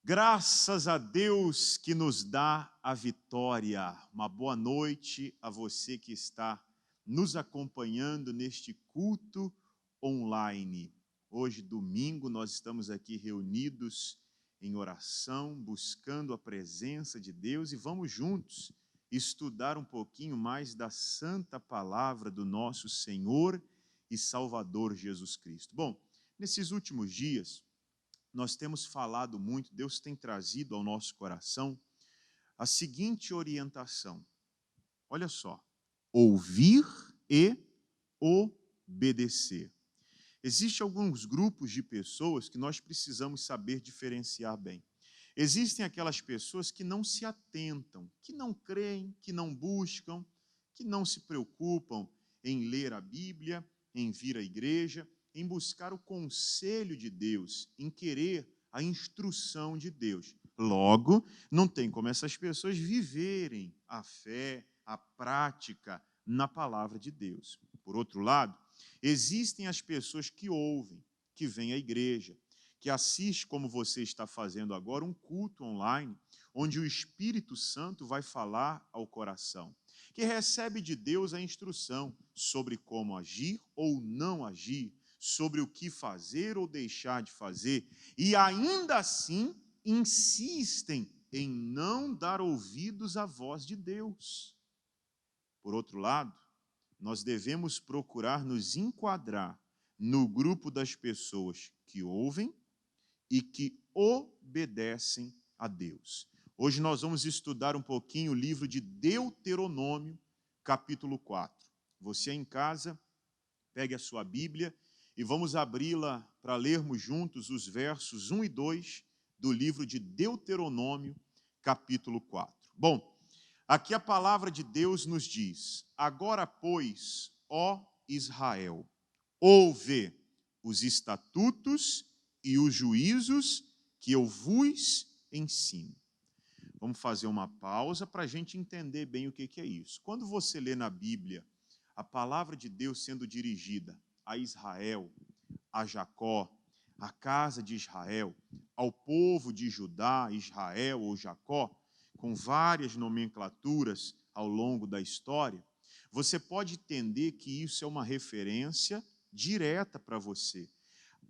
Graças a Deus que nos dá a vitória. Uma boa noite a você que está nos acompanhando neste culto online. Hoje, domingo, nós estamos aqui reunidos em oração, buscando a presença de Deus e vamos juntos estudar um pouquinho mais da santa palavra do nosso Senhor e Salvador Jesus Cristo. Bom, nesses últimos dias, nós temos falado muito, Deus tem trazido ao nosso coração a seguinte orientação. Olha só, ouvir e obedecer. Existem alguns grupos de pessoas que nós precisamos saber diferenciar bem. Existem aquelas pessoas que não se atentam, que não creem, que não buscam, que não se preocupam em ler a Bíblia, em vir à igreja, em buscar o conselho de Deus, em querer a instrução de Deus. Logo, não tem como essas pessoas viverem a fé, a prática na palavra de Deus. Por outro lado, existem as pessoas que ouvem, que vêm à igreja, que assistem, como você está fazendo agora, um culto online, onde o Espírito Santo vai falar ao coração, que recebe de Deus a instrução sobre como agir ou não agir, sobre o que fazer ou deixar de fazer, e ainda assim insistem em não dar ouvidos à voz de Deus. Por outro lado, nós devemos procurar nos enquadrar no grupo das pessoas que ouvem e que obedecem a Deus. Hoje nós vamos estudar um pouquinho o livro de Deuteronômio, capítulo 4. Você em casa, pegue a sua Bíblia e vamos abri-la para lermos juntos os versos 1 e 2 do livro de Deuteronômio, capítulo 4. Bom, aqui a palavra de Deus nos diz: agora, pois, ó Israel, ouve os estatutos e os juízos que eu vos ensino. Vamos fazer uma pausa para a gente entender bem o que é isso. Quando você lê na Bíblia a palavra de Deus sendo dirigida a Israel, a Jacó, a casa de Israel, ao povo de Judá, Israel ou Jacó, com várias nomenclaturas ao longo da história, você pode entender que isso é uma referência direta para você.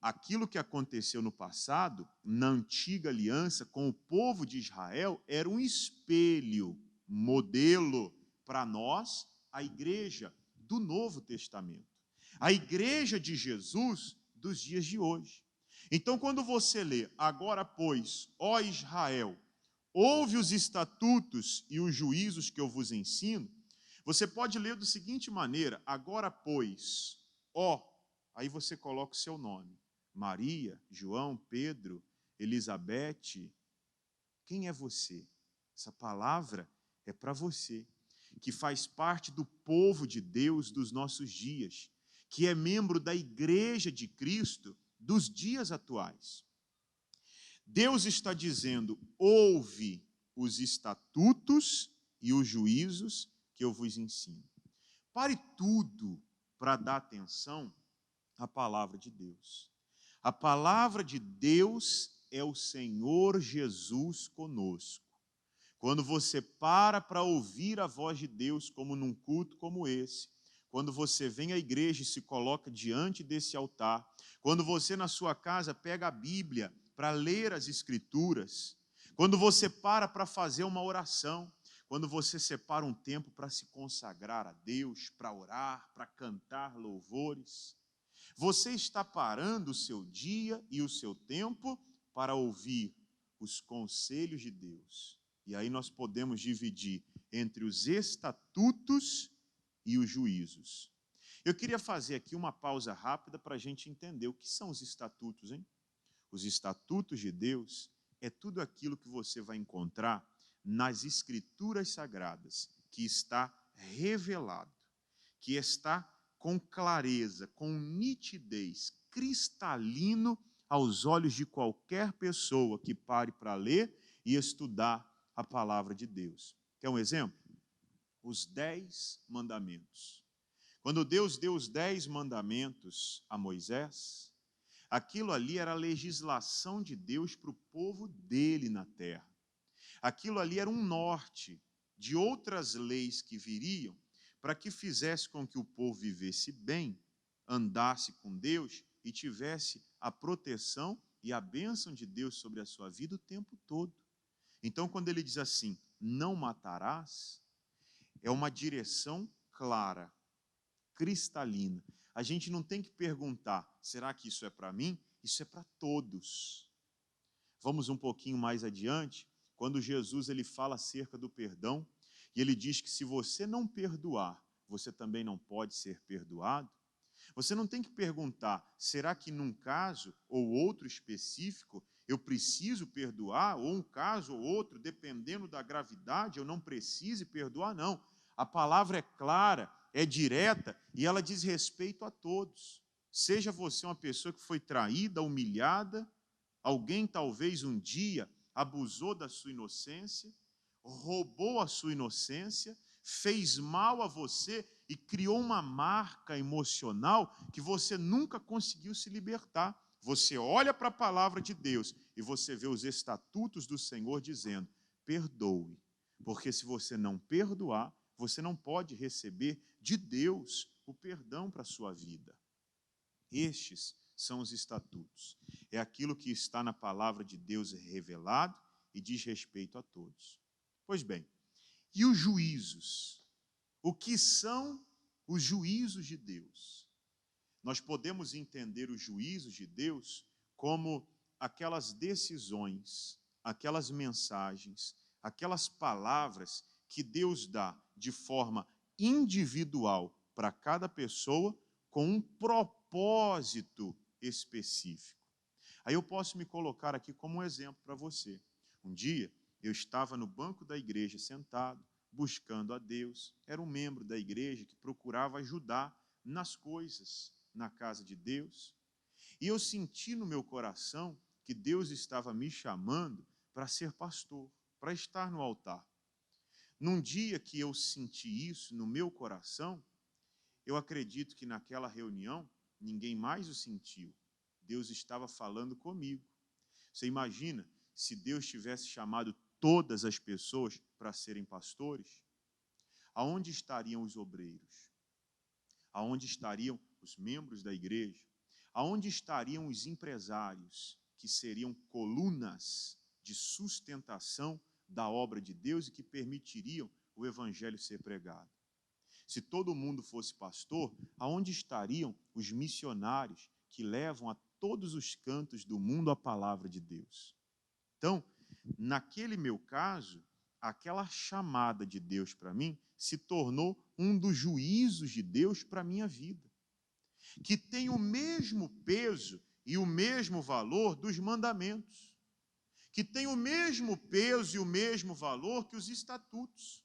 Aquilo que aconteceu no passado, na antiga aliança com o povo de Israel, era um espelho, modelo para nós, a igreja do Novo Testamento. A igreja de Jesus dos dias de hoje. Então, quando você lê, agora, pois, ó Israel, ouve os estatutos e os juízos que eu vos ensino, você pode ler da seguinte maneira: agora, pois, ó, aí você coloca o seu nome. Maria, João, Pedro, Elizabeth, quem é você? Essa palavra é para você, que faz parte do povo de Deus dos nossos dias, que é membro da igreja de Cristo dos dias atuais. Deus está dizendo: ouve os estatutos e os juízos que eu vos ensino. Pare tudo para dar atenção à palavra de Deus. A palavra de Deus é o Senhor Jesus conosco. Quando você para ouvir a voz de Deus, como num culto como esse, quando você vem à igreja e se coloca diante desse altar, quando você na sua casa pega a Bíblia para ler as Escrituras, quando você para fazer uma oração, quando você separa um tempo para se consagrar a Deus, para orar, para cantar louvores, você está parando o seu dia e o seu tempo para ouvir os conselhos de Deus. E aí nós podemos dividir entre os estatutos e os juízos. Eu queria fazer aqui uma pausa rápida para a gente entender o que são os estatutos, hein? Os estatutos de Deus é tudo aquilo que você vai encontrar nas Escrituras Sagradas, que está revelado, que está com clareza, com nitidez, cristalino aos olhos de qualquer pessoa que pare para ler e estudar a palavra de Deus. Quer um exemplo? Os 10 mandamentos. Quando Deus deu os 10 mandamentos a Moisés, Aquilo ali era a legislação de Deus para o povo dele na terra. Aquilo ali era um norte de outras leis que viriam para que fizesse com que o povo vivesse bem, andasse com Deus e tivesse a proteção e a bênção de Deus sobre a sua vida o tempo todo. Então, quando ele diz assim, não matarás, é uma direção clara, cristalina. A gente não tem que perguntar, será que isso é para mim? Isso é para todos. Vamos um pouquinho mais adiante, quando Jesus ele fala acerca do perdão, e ele diz que se você não perdoar, você também não pode ser perdoado. Você não tem que perguntar, será que num caso ou outro específico eu preciso perdoar, ou um caso ou outro, dependendo da gravidade, eu não precise perdoar, não. A palavra é clara, é direta e ela diz respeito a todos. Seja você uma pessoa que foi traída, humilhada, alguém talvez um dia abusou da sua inocência, roubou a sua inocência, fez mal a você e criou uma marca emocional que você nunca conseguiu se libertar. Você olha para a palavra de Deus e você vê os estatutos do Senhor dizendo, perdoe, porque se você não perdoar, você não pode receber de Deus o perdão para a sua vida. Estes são os estatutos. É aquilo que está na palavra de Deus revelado e diz respeito a todos. Pois bem, e os juízos? O que são os juízos de Deus? Nós podemos entender os juízos de Deus como aquelas decisões, aquelas mensagens, aquelas palavras que Deus dá de forma individual para cada pessoa com um propósito específico. Aí eu posso me colocar aqui como um exemplo para você. Um dia eu estava no banco da igreja sentado, buscando a Deus. Era um membro da igreja que procurava ajudar nas coisas na casa de Deus. E eu senti no meu coração que Deus estava me chamando para ser pastor, para estar no altar. Num dia que eu senti isso no meu coração, eu acredito que naquela reunião ninguém mais o sentiu. Deus estava falando comigo. Você imagina se Deus tivesse chamado todas as pessoas para serem pastores? Aonde estariam os obreiros? Aonde estariam os membros da igreja? Aonde estariam os empresários, que seriam colunas de sustentação da obra de Deus e que permitiriam o evangelho ser pregado? Se todo mundo fosse pastor, aonde estariam os missionários que levam a todos os cantos do mundo a palavra de Deus? Então, naquele meu caso, aquela chamada de Deus para mim se tornou um dos juízos de Deus para a minha vida, que tem o mesmo peso e o mesmo valor dos mandamentos, que tem o mesmo peso e o mesmo valor que os estatutos.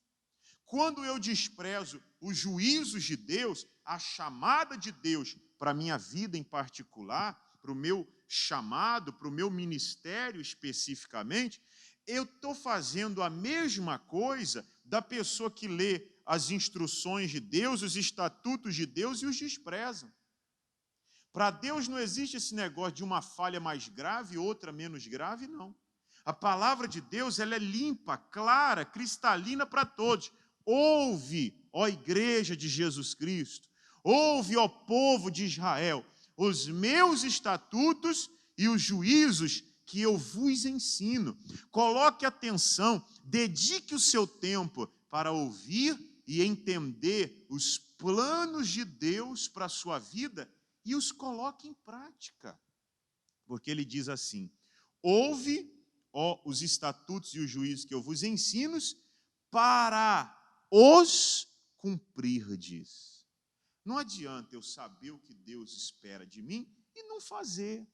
Quando eu desprezo os juízos de Deus, a chamada de Deus para a minha vida em particular, para o meu chamado, para o meu ministério especificamente, eu estou fazendo a mesma coisa da pessoa que lê as instruções de Deus, os estatutos de Deus e os despreza. Para Deus não existe esse negócio de uma falha mais grave e outra menos grave, não. A palavra de Deus ela é limpa, clara, cristalina para todos. Ouve, ó igreja de Jesus Cristo, ouve, ó povo de Israel, os meus estatutos e os juízos que eu vos ensino. Coloque atenção, dedique o seu tempo para ouvir e entender os planos de Deus para a sua vida e os coloque em prática. Porque ele diz assim, ouve, ó, os estatutos e os juízos que eu vos ensino para os cumprirdes. Não adianta eu saber o que Deus espera de mim e não fazer.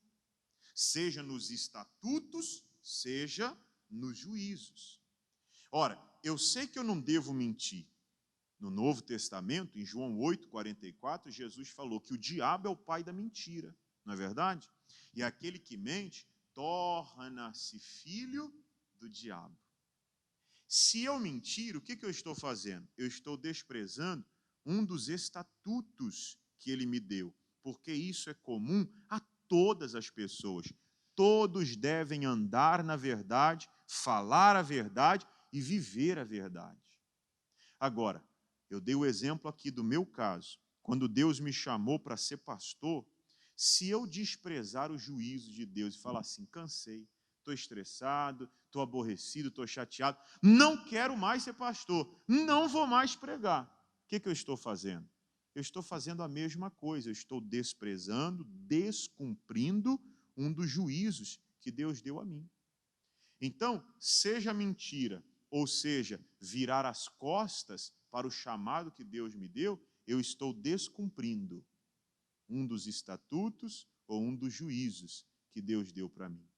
Seja nos estatutos, seja nos juízos. Ora, eu sei que eu não devo mentir. No Novo Testamento, em João 8,44, Jesus falou que o diabo é o pai da mentira, não é verdade? E aquele que mente torna-se filho do diabo. Se eu mentir, o que eu estou fazendo? Eu estou desprezando um dos estatutos que ele me deu, porque isso é comum a todas as pessoas. Todos devem andar na verdade, falar a verdade e viver a verdade. Agora, eu dei o exemplo aqui do meu caso. Quando Deus me chamou para ser pastor, se eu desprezar o juízo de Deus e falar assim, cansei, estou estressado, estou aborrecido, estou chateado, não quero mais ser pastor, não vou mais pregar. O que eu estou fazendo? Eu estou fazendo a mesma coisa, eu estou desprezando, descumprindo um dos juízos que Deus deu a mim. Então, seja mentira, ou seja, virar as costas para o chamado que Deus me deu, eu estou descumprindo um dos estatutos ou um dos juízos que Deus deu para mim.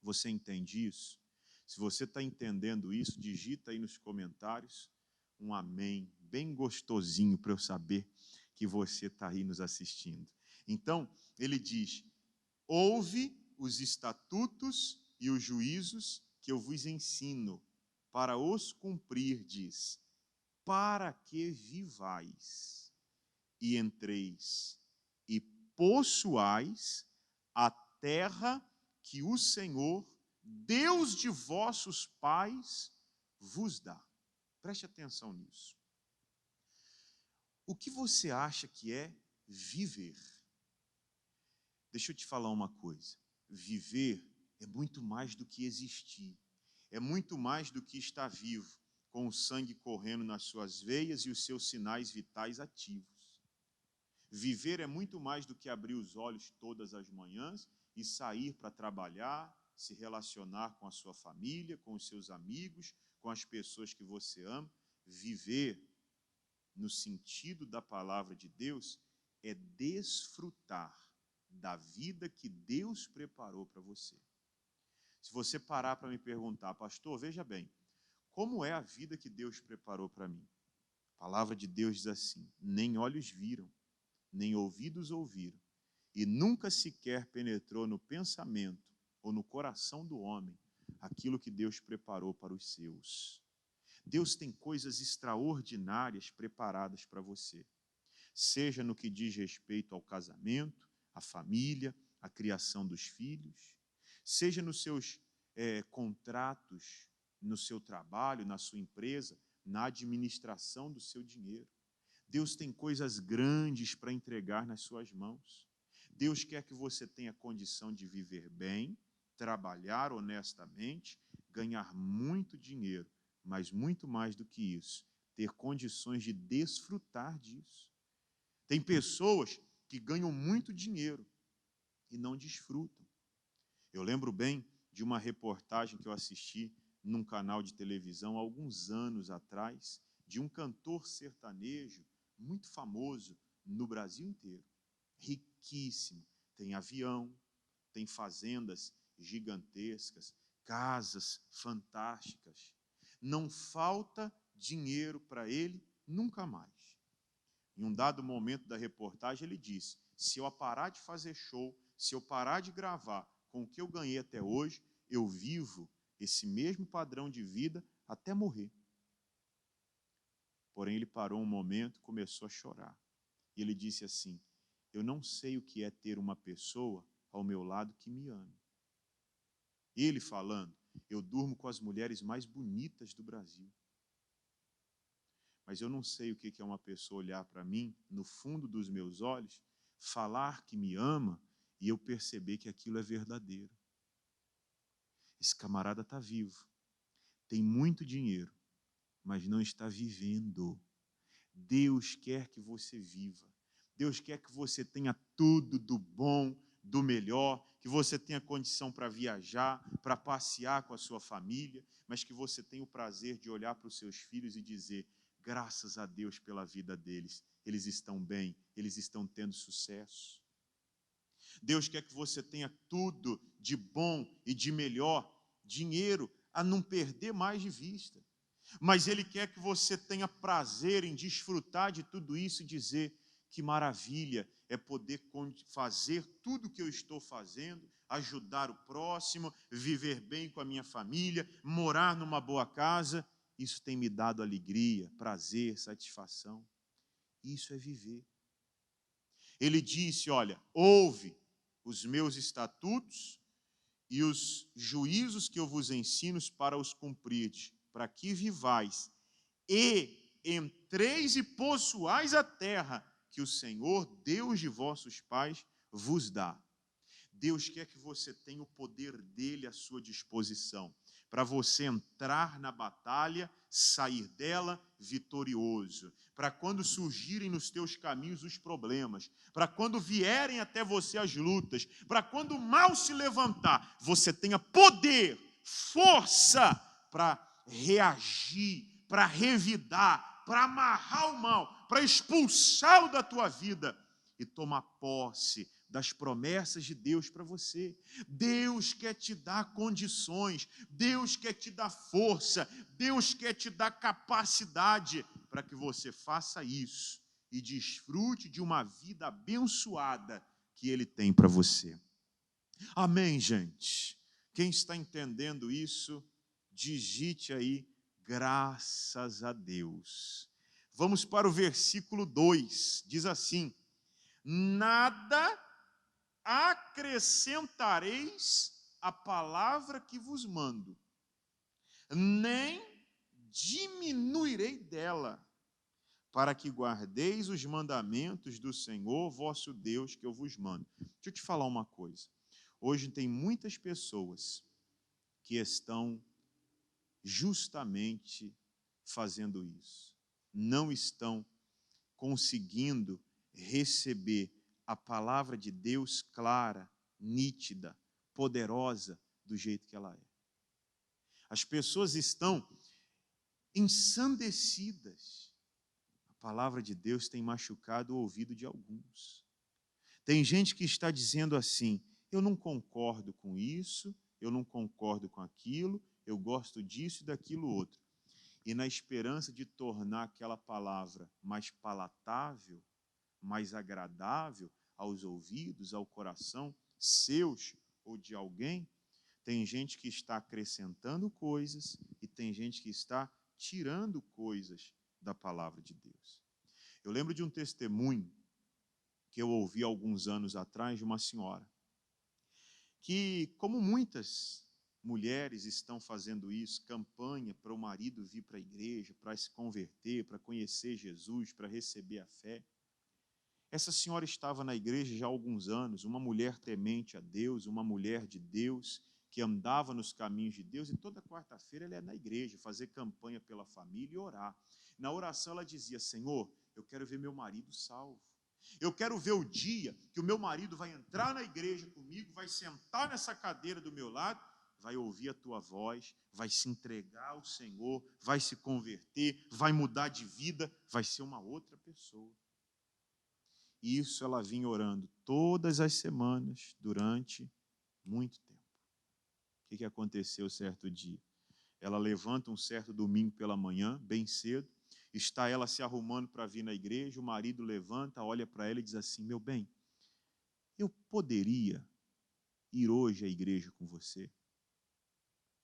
Você entende isso? Se você está entendendo isso, digita aí nos comentários um amém, bem gostosinho para eu saber que você está aí nos assistindo. Então, ele diz, ouve os estatutos e os juízos que eu vos ensino, para os cumprirdes, para que vivais e entreis e possuais a terra que o Senhor, Deus de vossos pais, vos dá. Preste atenção nisso. O que você acha que é viver? Deixa eu te falar uma coisa. Viver é muito mais do que existir. É muito mais do que estar vivo, com o sangue correndo nas suas veias e os seus sinais vitais ativos. Viver é muito mais do que abrir os olhos todas as manhãs e sair para trabalhar, se relacionar com a sua família, com os seus amigos, com as pessoas que você ama. Viver, no sentido da palavra de Deus, é desfrutar da vida que Deus preparou para você. Se você parar para me perguntar, pastor, veja bem, como é a vida que Deus preparou para mim? A palavra de Deus diz assim, nem olhos viram, nem ouvidos ouviram, e nunca sequer penetrou no pensamento ou no coração do homem aquilo que Deus preparou para os seus. Deus tem coisas extraordinárias preparadas para você, seja no que diz respeito ao casamento, à família, à criação dos filhos, seja nos seus contratos, no seu trabalho, na sua empresa, na administração do seu dinheiro. Deus tem coisas grandes para entregar nas suas mãos. Deus quer que você tenha condição de viver bem, trabalhar honestamente, ganhar muito dinheiro, mas muito mais do que isso, ter condições de desfrutar disso. Tem pessoas que ganham muito dinheiro e não desfrutam. Eu lembro bem de uma reportagem que eu assisti num canal de televisão há alguns anos atrás, de um cantor sertanejo muito famoso no Brasil inteiro, riquíssimo, tem avião, tem fazendas gigantescas, casas fantásticas, não falta dinheiro para ele nunca mais. Em um dado momento da reportagem ele disse, se eu parar de fazer show, se eu parar de gravar com o que eu ganhei até hoje, eu vivo esse mesmo padrão de vida até morrer. Porém, ele parou um momento e começou a chorar. E ele disse assim, eu não sei o que é ter uma pessoa ao meu lado que me ame. Ele falando, eu durmo com as mulheres mais bonitas do Brasil. Mas eu não sei o que é uma pessoa olhar para mim, no fundo dos meus olhos, falar que me ama e eu perceber que aquilo é verdadeiro. Esse camarada está vivo, tem muito dinheiro, mas não está vivendo. Deus quer que você viva. Deus quer que você tenha tudo do bom, do melhor, que você tenha condição para viajar, para passear com a sua família, mas que você tenha o prazer de olhar para os seus filhos e dizer, graças a Deus pela vida deles, eles estão bem, eles estão tendo sucesso. Deus quer que você tenha tudo de bom e de melhor, dinheiro a não perder mais de vista. Mas Ele quer que você tenha prazer em desfrutar de tudo isso e dizer que maravilha é poder fazer tudo o que eu estou fazendo, ajudar o próximo, viver bem com a minha família, morar numa boa casa. Isso tem me dado alegria, prazer, satisfação. Isso é viver. Ele disse, olha, ouve os meus estatutos e os juízos que eu vos ensino para os cumprirdes, para que vivais e entreis e possuais a terra que o Senhor, Deus de vossos pais, vos dá. Deus quer que você tenha o poder dele à sua disposição, para você entrar na batalha, sair dela vitorioso, para quando surgirem nos teus caminhos os problemas, para quando vierem até você as lutas, para quando o mal se levantar, você tenha poder, força para reagir, para revidar, para amarrar o mal, para expulsá-lo da tua vida e tomar posse das promessas de Deus para você. Deus quer te dar condições, Deus quer te dar força, Deus quer te dar capacidade para que você faça isso e desfrute de uma vida abençoada que Ele tem para você. Amém, gente? Quem está entendendo isso, digite aí, graças a Deus. Vamos para o versículo 2, diz assim: nada acrescentareis à palavra que vos mando, nem diminuirei dela, para que guardeis os mandamentos do Senhor vosso Deus que eu vos mando. Deixa eu te falar uma coisa. Hoje tem muitas pessoas que estão justamente fazendo isso. Não estão conseguindo receber a palavra de Deus clara, nítida, poderosa, do jeito que ela é. As pessoas estão ensandecidas. A palavra de Deus tem machucado o ouvido de alguns. Tem gente que está dizendo assim: eu não concordo com isso, eu não concordo com aquilo, eu gosto disso e daquilo outro. E na esperança de tornar aquela palavra mais palatável, mais agradável aos ouvidos, ao coração, seus ou de alguém, tem gente que está acrescentando coisas e tem gente que está tirando coisas da palavra de Deus. Eu lembro de um testemunho que eu ouvi alguns anos atrás de uma senhora, que, como muitas mulheres estão fazendo isso, campanha para o marido vir para a igreja, para se converter, para conhecer Jesus, para receber a fé. Essa senhora estava na igreja já há alguns anos, uma mulher temente a Deus, uma mulher de Deus, que andava nos caminhos de Deus, e toda quarta-feira ela ia na igreja fazer campanha pela família e orar. Na oração ela dizia: Senhor, eu quero ver meu marido salvo. Eu quero ver o dia que o meu marido vai entrar na igreja comigo, vai sentar nessa cadeira do meu lado, vai ouvir a tua voz, vai se entregar ao Senhor, vai se converter, vai mudar de vida, vai ser uma outra pessoa. E isso ela vinha orando todas as semanas, durante muito tempo. O que aconteceu certo dia? Ela levanta um certo domingo pela manhã, bem cedo, está ela se arrumando para vir na igreja, o marido levanta, olha para ela e diz assim: meu bem, eu poderia ir hoje à igreja com você?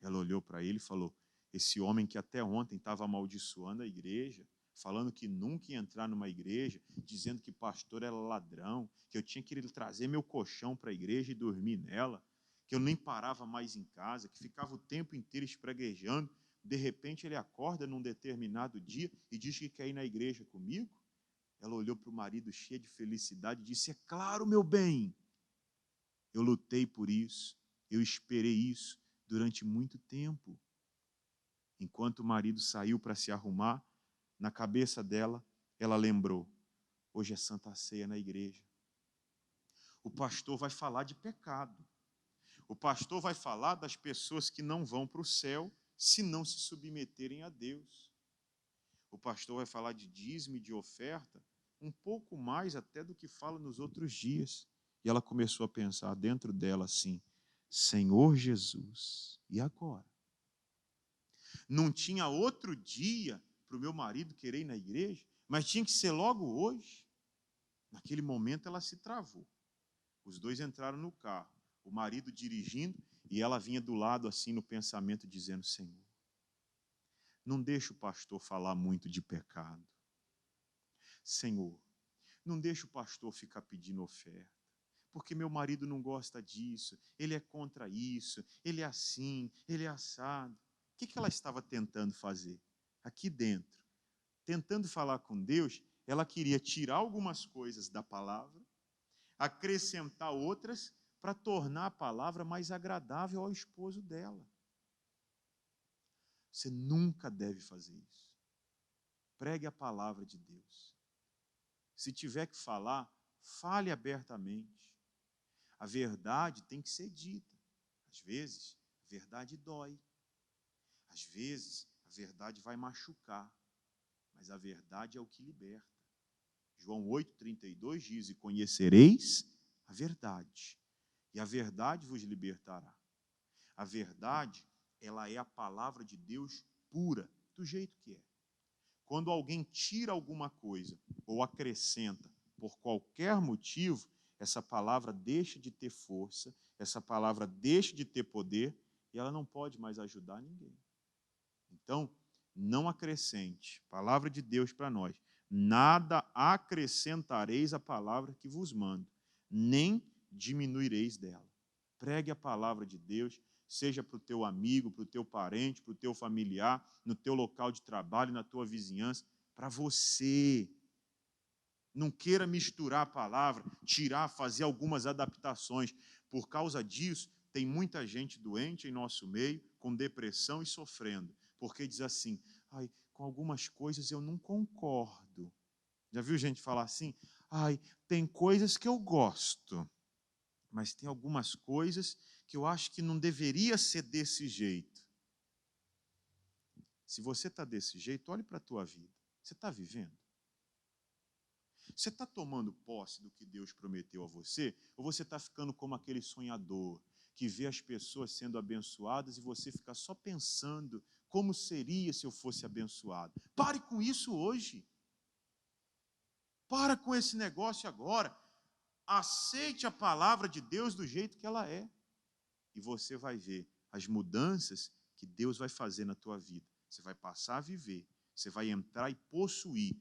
Ela olhou para ele e falou: esse homem que até ontem estava amaldiçoando a igreja, falando que nunca ia entrar numa igreja, dizendo que pastor era ladrão, que eu tinha que ir trazer meu colchão para a igreja e dormir nela, que eu nem parava mais em casa, que ficava o tempo inteiro espreguejando. De repente ele acorda num determinado dia e diz que quer ir na igreja comigo. Ela olhou para o marido cheia de felicidade e disse: é claro, meu bem, eu lutei por isso, eu esperei isso durante muito tempo. Enquanto o marido saiu para se arrumar, na cabeça dela, ela lembrou: hoje é Santa Ceia na igreja. O pastor vai falar de pecado. O pastor vai falar das pessoas que não vão para o céu se não se submeterem a Deus. O pastor vai falar de dízimo e de oferta, um pouco mais até do que fala nos outros dias. E ela começou a pensar dentro dela assim: Senhor Jesus, e agora? Não tinha outro dia para o meu marido querer ir na igreja, mas tinha que ser logo hoje. Naquele momento ela se travou. Os dois entraram no carro, o marido dirigindo e ela vinha do lado assim no pensamento dizendo: Senhor, não deixa o pastor falar muito de pecado. Senhor, não deixa o pastor ficar pedindo oferta. porque meu marido não gosta disso, ele é contra isso, ele é assim, ele é assado. O que ela estava tentando fazer? Aqui dentro, tentando falar com Deus, ela queria tirar algumas coisas da palavra, acrescentar outras, para tornar a palavra mais agradável ao esposo dela. Você nunca deve fazer isso. Pregue a palavra de Deus. Se tiver que falar, fale abertamente. A verdade tem que ser dita. Às vezes, a verdade dói. Às vezes, a verdade vai machucar. Mas a verdade é o que liberta. João 8,32 diz: e conhecereis a verdade, e a verdade vos libertará. A verdade, ela é a palavra de Deus pura, do jeito que é. Quando alguém tira alguma coisa ou acrescenta por qualquer motivo, essa palavra deixa de ter força, essa palavra deixa de ter poder e ela não pode mais ajudar ninguém. Então, não acrescente. Palavra de Deus para nós. Nada acrescentareis à palavra que vos mando, nem diminuireis dela. Pregue a palavra de Deus, seja para o teu amigo, para o teu parente, para o teu familiar, no teu local de trabalho, na tua vizinhança, para você. Não queira misturar a palavra, tirar, fazer algumas adaptações. Por causa disso, tem muita gente doente em nosso meio, com depressão e sofrendo. Porque diz assim, ai, com algumas coisas eu não concordo. Já viu gente falar assim? Ai, tem coisas que eu gosto, mas tem algumas coisas que eu acho que não deveria ser desse jeito. Se você está desse jeito, olhe para a tua vida. Você está vivendo? Você está tomando posse do que Deus prometeu a você? Ou você está ficando como aquele sonhador que vê as pessoas sendo abençoadas e você fica só pensando como seria se eu fosse abençoado? Pare com isso hoje. Para com esse negócio agora. Aceite a palavra de Deus do jeito que ela é. E você vai ver as mudanças que Deus vai fazer na tua vida. Você vai passar a viver. Você vai entrar e possuir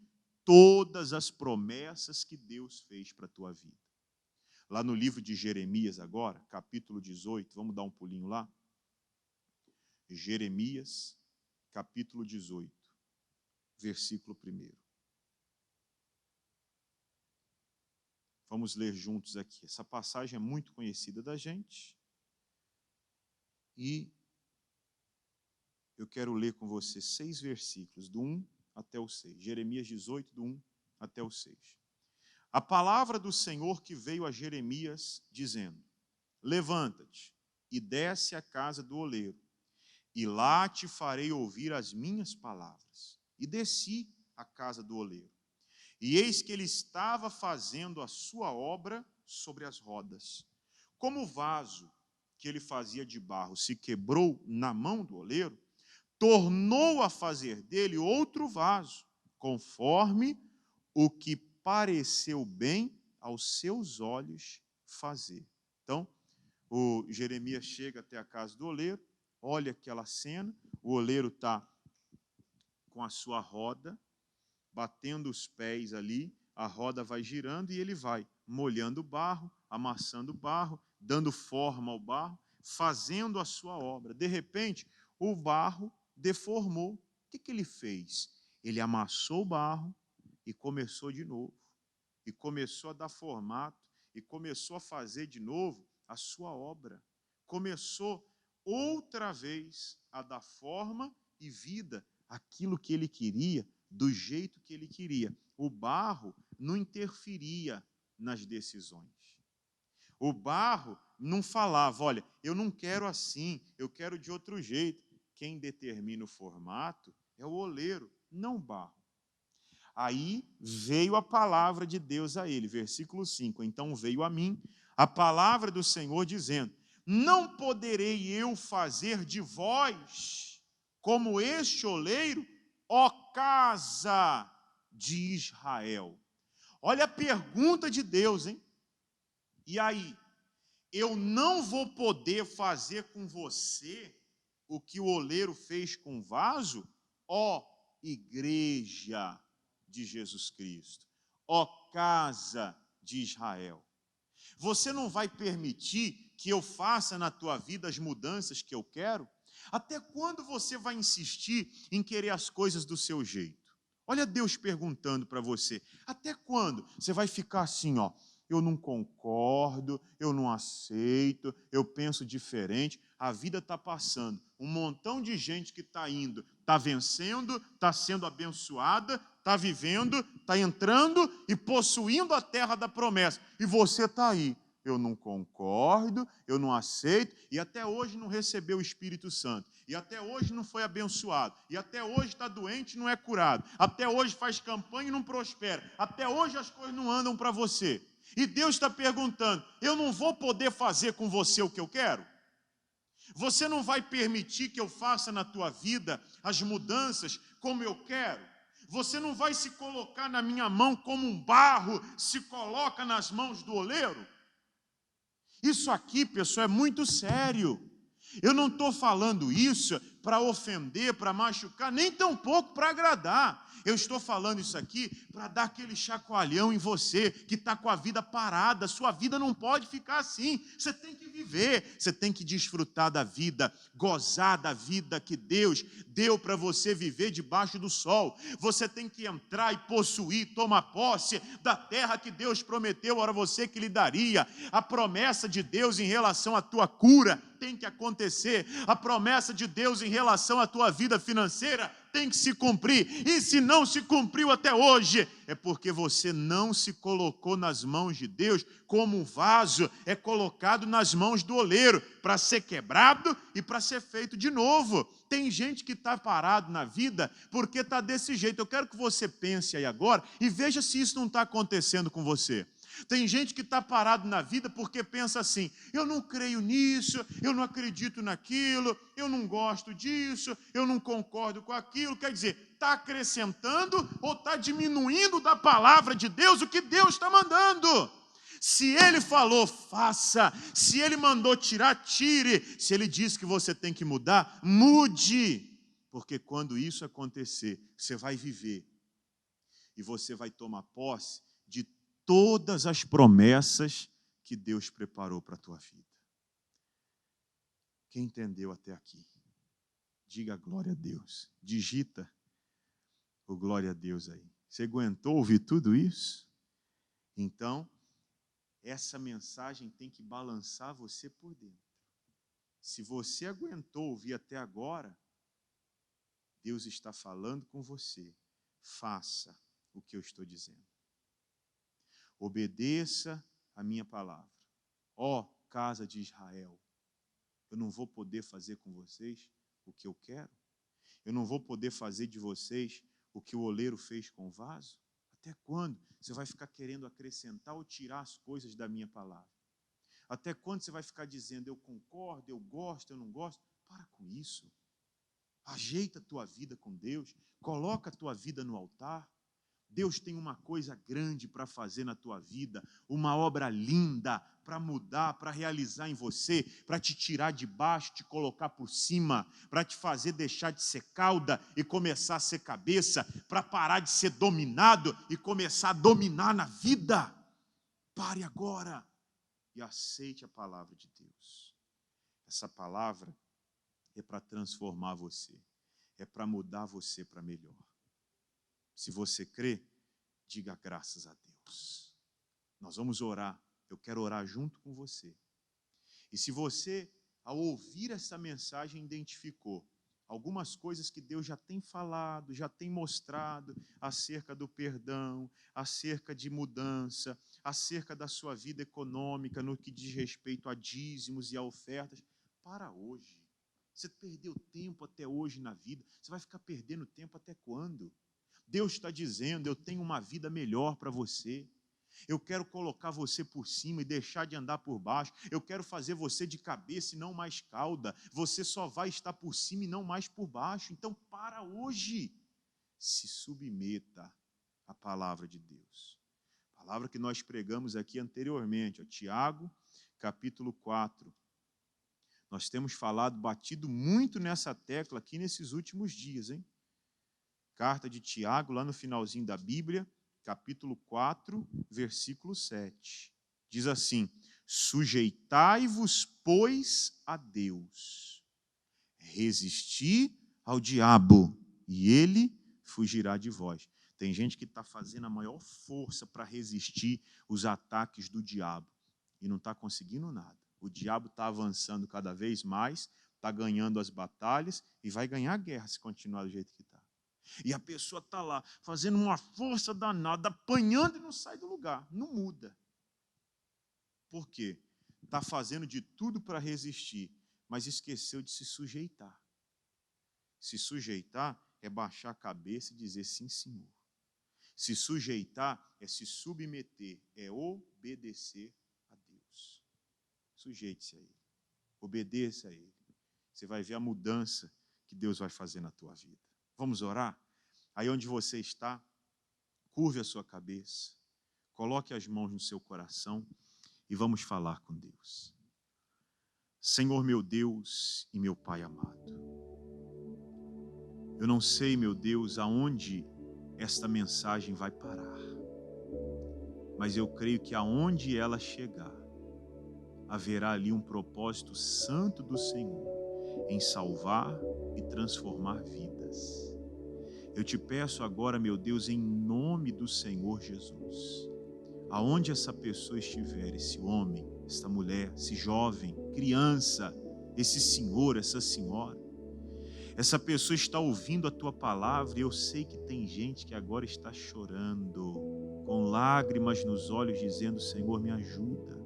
todas as promessas que Deus fez para a tua vida. Lá no livro de Jeremias agora, capítulo 18, vamos dar um pulinho lá? Jeremias, capítulo 18, versículo 1. Vamos ler juntos aqui. Essa passagem é muito conhecida da gente. E eu quero ler com você 6 versículos, do 1 até o 6. Jeremias 18, do 1 até o 6. A palavra do Senhor que veio a Jeremias, dizendo: levanta-te e desce à casa do oleiro, e lá te farei ouvir as minhas palavras. E desci à casa do oleiro. E eis que ele estava fazendo a sua obra sobre as rodas. Como o vaso que ele fazia de barro se quebrou na mão do oleiro, tornou a fazer dele outro vaso, conforme o que pareceu bem aos seus olhos fazer. Então, o Jeremias chega até a casa do oleiro, olha aquela cena, o oleiro está com a sua roda, batendo os pés ali, a roda vai girando e ele vai molhando o barro, amassando o barro, dando forma ao barro, fazendo a sua obra. De repente, o barro deformou. O que ele fez? Ele amassou o barro e começou de novo. E começou a dar formato, e começou a fazer de novo a sua obra. Começou outra vez a dar forma e vida àquilo que ele queria, do jeito que ele queria. O barro não interferia nas decisões. O barro não falava, olha, eu não quero assim, eu quero de outro jeito. Quem determina o formato é o oleiro, não o barro. Aí veio a palavra de Deus a ele, versículo 5. Então veio a mim a palavra do Senhor dizendo: não poderei eu fazer de vós como este oleiro, ó casa de Israel. Olha a pergunta de Deus, hein? E aí, eu não vou poder fazer com você o que o oleiro fez com o vaso? Ó igreja de Jesus Cristo, ó casa de Israel. Você não vai permitir que eu faça na tua vida as mudanças que eu quero? Até quando você vai insistir em querer as coisas do seu jeito? Olha Deus perguntando para você, até quando você vai ficar assim, ó, eu não concordo, eu não aceito, eu penso diferente. A vida está passando, um montão de gente que está indo, está vencendo, está sendo abençoada, está vivendo, está entrando e possuindo a terra da promessa. E você está aí, eu não concordo, eu não aceito, e até hoje não recebeu o Espírito Santo, e até hoje não foi abençoado, e até hoje está doente e não é curado, até hoje faz campanha e não prospera, até hoje as coisas não andam para você. E Deus está perguntando, eu não vou poder fazer com você o que eu quero? Você não vai permitir que eu faça na tua vida as mudanças como eu quero? Você não vai se colocar na minha mão como um barro se coloca nas mãos do oleiro? Isso aqui, pessoal, é muito sério. Eu não estou falando isso para ofender, para machucar, nem tampouco para agradar. Eu estou falando isso aqui para dar aquele chacoalhão em você que está com a vida parada. Sua vida não pode ficar assim. Você tem que viver, você tem que desfrutar da vida, gozar da vida que Deus deu para você viver debaixo do sol. Você tem que entrar e possuir, tomar posse da terra que Deus prometeu para você que lhe daria. A promessa de Deus em relação à tua cura tem que acontecer. A promessa de Deus em relação à tua vida financeira tem que se cumprir. E se não se cumpriu até hoje, é porque você não se colocou nas mãos de Deus como um vaso é colocado nas mãos do oleiro para ser quebrado e para ser feito de novo. Tem gente que está parado na vida porque está desse jeito. Eu quero que você pense aí agora e veja se isso não está acontecendo com você. Tem gente que está parado na vida porque pensa assim, eu não creio nisso, eu não acredito naquilo, eu não gosto disso, eu não concordo com aquilo. Quer dizer, está acrescentando ou está diminuindo da palavra de Deus o que Deus está mandando. Se Ele falou, faça. Se Ele mandou tirar, tire. Se Ele disse que você tem que mudar, mude. Porque quando isso acontecer, você vai viver e você vai tomar posse de todas as promessas que Deus preparou para a tua vida. Quem entendeu até aqui? Diga glória a Deus. Digita o glória a Deus aí. Você aguentou ouvir tudo isso? Então, essa mensagem tem que balançar você por dentro. Se você aguentou ouvir até agora, Deus está falando com você. Faça o que eu estou dizendo. Obedeça a minha palavra. Ó, casa de Israel, eu não vou poder fazer com vocês o que eu quero? Eu não vou poder fazer de vocês o que o oleiro fez com o vaso? Até quando você vai ficar querendo acrescentar ou tirar as coisas da minha palavra? Até quando você vai ficar dizendo, eu concordo, eu gosto, eu não gosto? Para com isso. Ajeita a tua vida com Deus, coloca a tua vida no altar. Deus tem uma coisa grande para fazer na tua vida, uma obra linda para mudar, para realizar em você, para te tirar de baixo, te colocar por cima, para te fazer deixar de ser cauda e começar a ser cabeça, para parar de ser dominado e começar a dominar na vida. Pare agora e aceite a palavra de Deus. Essa palavra é para transformar você, é para mudar você para melhor. Se você crê, diga graças a Deus. Nós vamos orar. Eu quero orar junto com você. E se você, ao ouvir essa mensagem, identificou algumas coisas que Deus já tem falado, já tem mostrado acerca do perdão, acerca de mudança, acerca da sua vida econômica, no que diz respeito a dízimos e a ofertas, para hoje. Você perdeu tempo até hoje na vida. Você vai ficar perdendo tempo até quando? Deus está dizendo, eu tenho uma vida melhor para você. Eu quero colocar você por cima e deixar de andar por baixo. Eu quero fazer você de cabeça e não mais cauda. Você só vai estar por cima e não mais por baixo. Então, para hoje, se submeta à palavra de Deus. A palavra que nós pregamos aqui anteriormente, ó, Tiago, capítulo 4. Nós temos falado, batido muito nessa tecla aqui nesses últimos dias, hein? Carta de Tiago, lá no finalzinho da Bíblia, capítulo 4, versículo 7. Diz assim: sujeitai-vos, pois, a Deus. Resisti ao diabo, e ele fugirá de vós. Tem gente que está fazendo a maior força para resistir os ataques do diabo e não está conseguindo nada. O diabo está avançando cada vez mais, está ganhando as batalhas e vai ganhar a guerra se continuar do jeito que está. E a pessoa está lá, fazendo uma força danada, apanhando e não sai do lugar, não muda. Por quê? Está fazendo de tudo para resistir, mas esqueceu de se sujeitar. Se sujeitar é baixar a cabeça e dizer sim, Senhor. Se sujeitar é se submeter, é obedecer a Deus. Sujeite-se a Ele, obedeça a Ele. Você vai ver a mudança que Deus vai fazer na tua vida. Vamos orar? Aí onde você está, curve a sua cabeça, coloque as mãos no seu coração e vamos falar com Deus. Senhor meu Deus e meu Pai amado, eu não sei, meu Deus, aonde esta mensagem vai parar, mas eu creio que aonde ela chegar, haverá ali um propósito santo do Senhor em salvar e transformar vidas. Eu te peço agora, meu Deus, em nome do Senhor Jesus, aonde essa pessoa estiver, esse homem, esta mulher, esse jovem, criança, esse senhor, essa senhora, essa pessoa está ouvindo a tua palavra e eu sei que tem gente que agora está chorando, com lágrimas nos olhos, dizendo: Senhor, me ajuda.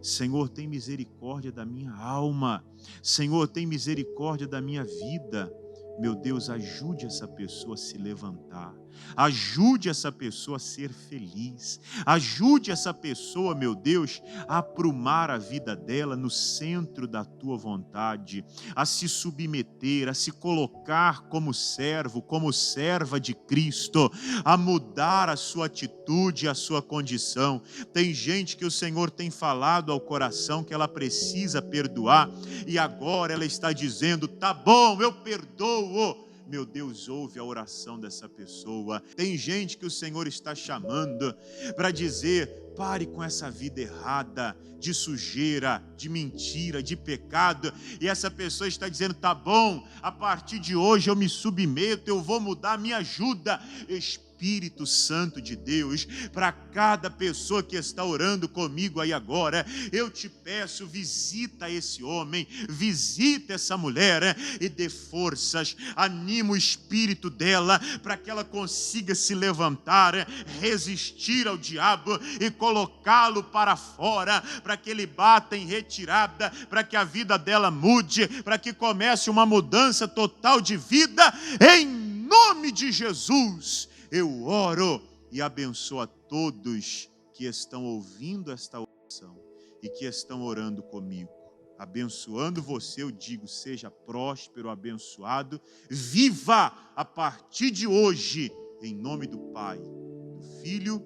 Senhor, tem misericórdia da minha alma. Senhor, tem misericórdia da minha vida. Meu Deus, ajude essa pessoa a se levantar. Ajude essa pessoa a ser feliz. Ajude essa pessoa, meu Deus, a aprumar a vida dela no centro da tua vontade, a se submeter, a se colocar como servo, como serva de Cristo, a mudar a sua atitude, a sua condição. Tem gente que o Senhor tem falado ao coração que ela precisa perdoar e agora ela está dizendo: tá bom, eu perdoo. Meu Deus, ouve a oração dessa pessoa. Tem gente que o Senhor está chamando para dizer: pare com essa vida errada, de sujeira, de mentira, de pecado. E essa pessoa está dizendo: tá bom, a partir de hoje eu me submeto, eu vou mudar, me ajuda. Espírito Santo de Deus, para cada pessoa que está orando comigo aí agora, eu te peço, visita esse homem, visita essa mulher e dê forças, anima o espírito dela para que ela consiga se levantar, resistir ao diabo e colocá-lo para fora, para que ele bata em retirada, para que a vida dela mude, para que comece uma mudança total de vida, em nome de Jesus. Eu oro e abençoo a todos que estão ouvindo esta oração e que estão orando comigo. Abençoando você, eu digo: seja próspero, abençoado, viva a partir de hoje, em nome do Pai, do Filho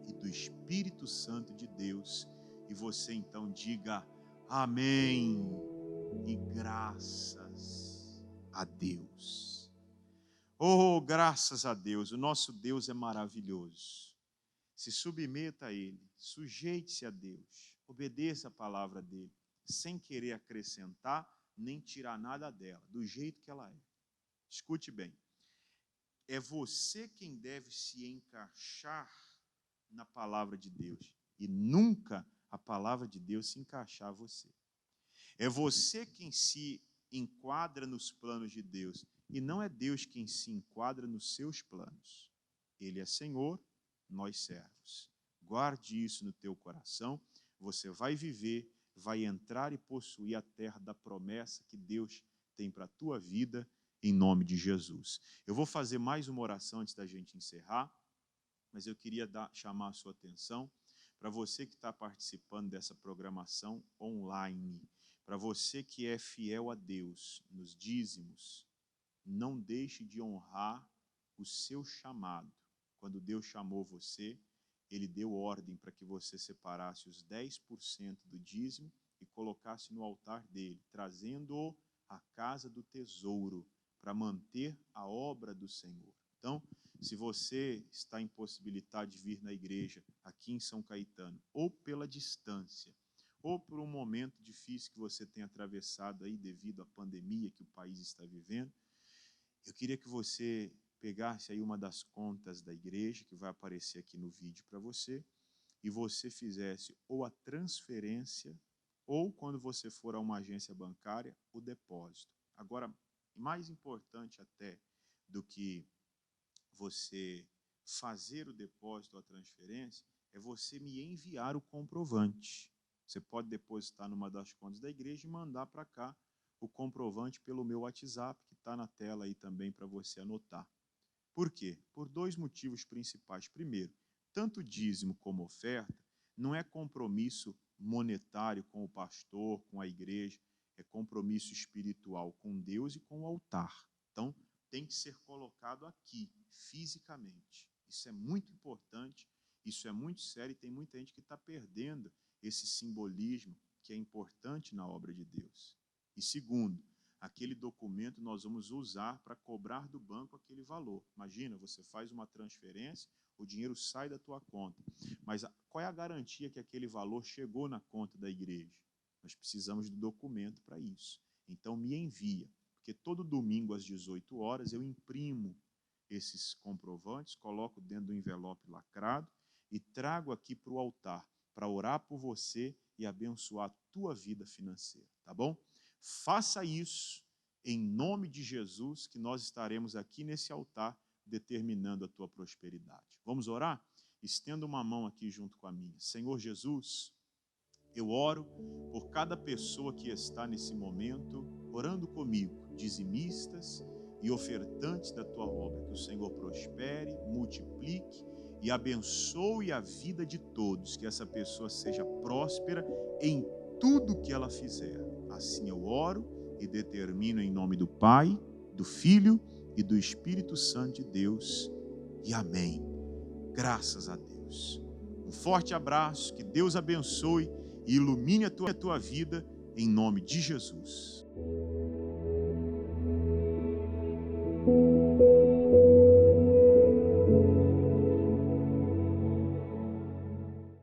e do Espírito Santo de Deus. E você então diga amém e graças a Deus. Oh, graças a Deus, o nosso Deus é maravilhoso. Se submeta a Ele, sujeite-se a Deus, obedeça a palavra dEle, sem querer acrescentar nem tirar nada dela, do jeito que ela é. Escute bem, é você quem deve se encaixar na palavra de Deus, e nunca a palavra de Deus se encaixar a você. É você quem se enquadra nos planos de Deus, e não é Deus quem se enquadra nos seus planos. Ele é Senhor, nós servos. Guarde isso no teu coração, você vai viver, vai entrar e possuir a terra da promessa que Deus tem para a tua vida, em nome de Jesus. Eu vou fazer mais uma oração antes da gente encerrar, mas eu queria chamar a sua atenção para você que está participando dessa programação online, para você que é fiel a Deus nos dízimos. Não deixe de honrar o seu chamado. Quando Deus chamou você, Ele deu ordem para que você separasse os 10% do dízimo e colocasse no altar dele, trazendo-o à casa do tesouro, para manter a obra do Senhor. Então, Se você está impossibilitado de vir na igreja aqui em São Caetano, ou pela distância, ou por um momento difícil que você tenha atravessado aí devido à pandemia que o país está vivendo, eu queria que você pegasse aí uma das contas da igreja, que vai aparecer aqui no vídeo para você, e você fizesse ou a transferência, ou quando você for a uma agência bancária, o depósito. Agora, mais importante até do que você fazer o depósito ou a transferência, é você me enviar o comprovante. Você pode depositar numa das contas da igreja e mandar para cá o comprovante pelo meu WhatsApp, que está na tela aí também para você anotar. Por quê? Por dois motivos principais. Primeiro, tanto dízimo como oferta não é compromisso monetário com o pastor, com a igreja, é compromisso espiritual com Deus e com o altar. Então, tem que ser colocado aqui, fisicamente. Isso é muito importante, isso é muito sério e tem muita gente que está perdendo esse simbolismo que é importante na obra de Deus. E segundo, aquele documento nós vamos usar para cobrar do banco aquele valor. Imagina, você faz uma transferência, o dinheiro sai da tua conta. Mas qual é a garantia que aquele valor chegou na conta da igreja? Nós precisamos do documento para isso. Então me envia, porque todo domingo às 18 horas eu imprimo esses comprovantes, coloco dentro do envelope lacrado e trago aqui para o altar, para orar por você e abençoar a tua vida financeira, tá bom? Faça isso em nome de Jesus, que nós estaremos aqui nesse altar determinando a tua prosperidade. Vamos orar? Estenda uma mão aqui junto com a minha. Senhor Jesus, eu oro por cada pessoa que está nesse momento orando comigo, dizimistas e ofertantes da tua obra. Que o Senhor prospere, multiplique e abençoe a vida de todos, que essa pessoa seja próspera em tudo que ela fizer. Assim eu oro e determino em nome do Pai, do Filho e do Espírito Santo de Deus. E amém. Graças a Deus. Um forte abraço, que Deus abençoe e ilumine a tua vida em nome de Jesus.